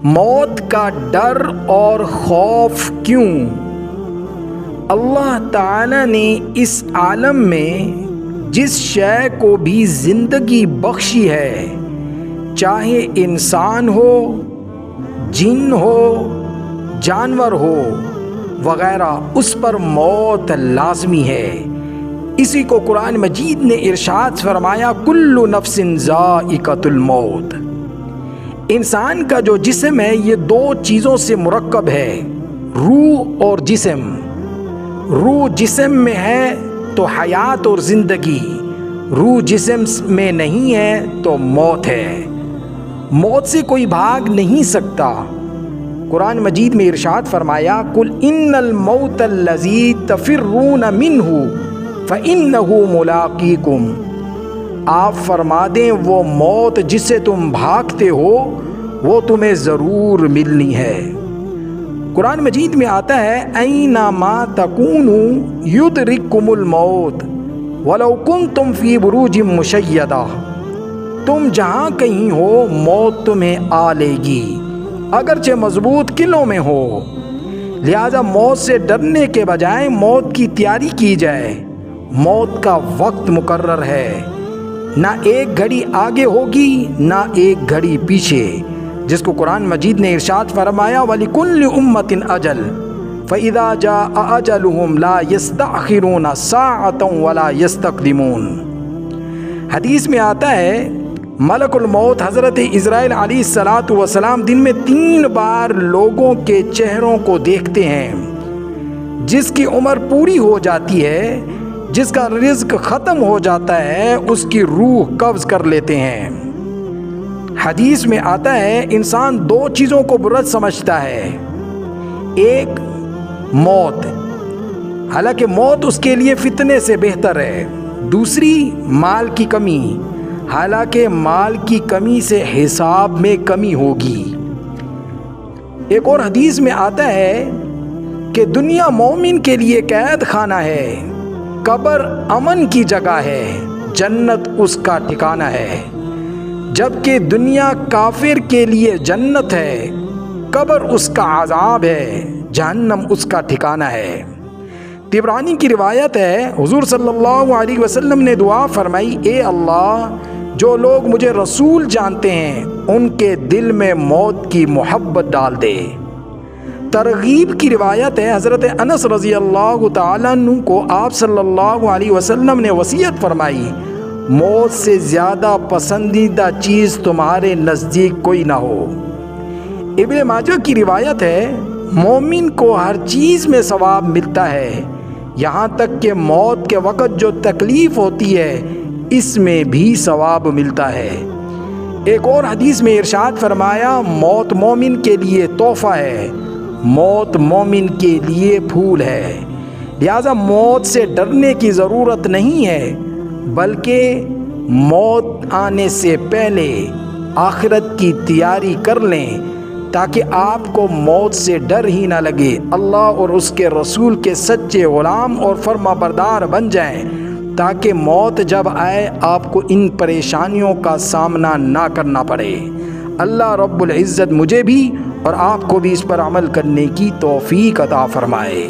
موت کا ڈر اور خوف کیوں؟ اللہ تعالی نے اس عالم میں جس شے کو بھی زندگی بخشی ہے، چاہے انسان ہو، جن ہو، جانور ہو وغیرہ، اس پر موت لازمی ہے۔ اسی کو قرآن مجید نے ارشاد فرمایا، کل نفس ذائقۃ الموت۔ انسان کا جو جسم ہے یہ دو چیزوں سے مرکب ہے، روح اور جسم۔ روح جسم میں ہے تو حیات اور زندگی، روح جسم میں نہیں ہے تو موت ہے۔ موت سے کوئی بھاگ نہیں سکتا۔ قرآن مجید میں ارشاد فرمایا، قل ان الموت الذی تفرون منہ فانہ ملاقیکم۔ آپ فرما دیں وہ موت جسے تم بھاگتے ہو وہ تمہیں ضرور ملنی ہے۔ قرآن مجید میں آتا ہے، اینما تکونوا یدرککم الموت ولو کنتم فی بروج مشیدہ۔ تم جہاں کہیں ہو موت تمہیں آ لے گی، اگرچہ مضبوط قلعوں میں ہو۔ لہذا موت سے ڈرنے کے بجائے موت کی تیاری کی جائے۔ موت کا وقت مقرر ہے، نہ ایک گھڑی آگے ہوگی نہ ایک گھڑی پیچھے، جس کو قرآن مجید نے ارشاد فرمایا، وَلِكُلِّ أُمَّةٍ أَجَلٌ فَإِذَا جَاءَ أَجَلُهُمْ لَا يَسْتَأْخِرُونَ سَاعَةً وَلَا يَسْتَقْدِمُونَ۔ حدیث میں آتا ہے، ملک الموت حضرت عزرائیل علیہ السلام دن میں 3 بار لوگوں کے چہروں کو دیکھتے ہیں۔ جس کی عمر پوری ہو جاتی ہے، جس کا رزق ختم ہو جاتا ہے، اس کی روح قبض کر لیتے ہیں۔ حدیث میں آتا ہے، انسان 2 چیزوں کو برا سمجھتا ہے، ایک موت، حالانکہ موت اس کے لیے فتنے سے بہتر ہے۔ دوسری مال کی کمی، حالانکہ مال کی کمی سے حساب میں کمی ہوگی۔ ایک اور حدیث میں آتا ہے کہ دنیا مومن کے لیے قید خانہ ہے، قبر امن کی جگہ ہے، جنت اس کا ٹھکانہ ہے۔ جبکہ دنیا کافر کے لیے جنت ہے، قبر اس کا عذاب ہے، جہنم اس کا ٹھکانہ ہے۔ طبرانی کی روایت ہے، حضور صلی اللہ علیہ وسلم نے دعا فرمائی، اے اللہ، جو لوگ مجھے رسول جانتے ہیں ان کے دل میں موت کی محبت ڈال دے۔ ترغیب کی روایت ہے، حضرت انس رضی اللہ تعالیٰ عنہ کو آپ صلی اللہ علیہ وسلم نے وصیت فرمائی، موت سے زیادہ پسندیدہ چیز تمہارے نزدیک کوئی نہ ہو۔ ابن ماجہ کی روایت ہے، مومن کو ہر چیز میں ثواب ملتا ہے، یہاں تک کہ موت کے وقت جو تکلیف ہوتی ہے اس میں بھی ثواب ملتا ہے۔ ایک اور حدیث میں ارشاد فرمایا، موت مومن کے لیے تحفہ ہے، موت مومن کے لیے پھول ہے۔ لہذا موت سے ڈرنے کی ضرورت نہیں ہے، بلکہ موت آنے سے پہلے آخرت کی تیاری کر لیں تاکہ آپ کو موت سے ڈر ہی نہ لگے، اللہ اور اس کے رسول کے سچے غلام اور فرما بردار بن جائیں، تاکہ موت جب آئے آپ کو ان پریشانیوں کا سامنا نہ کرنا پڑے۔ اللہ رب العزت مجھے بھی اور آپ کو بھی اس پر عمل کرنے کی توفیق عطا فرمائے۔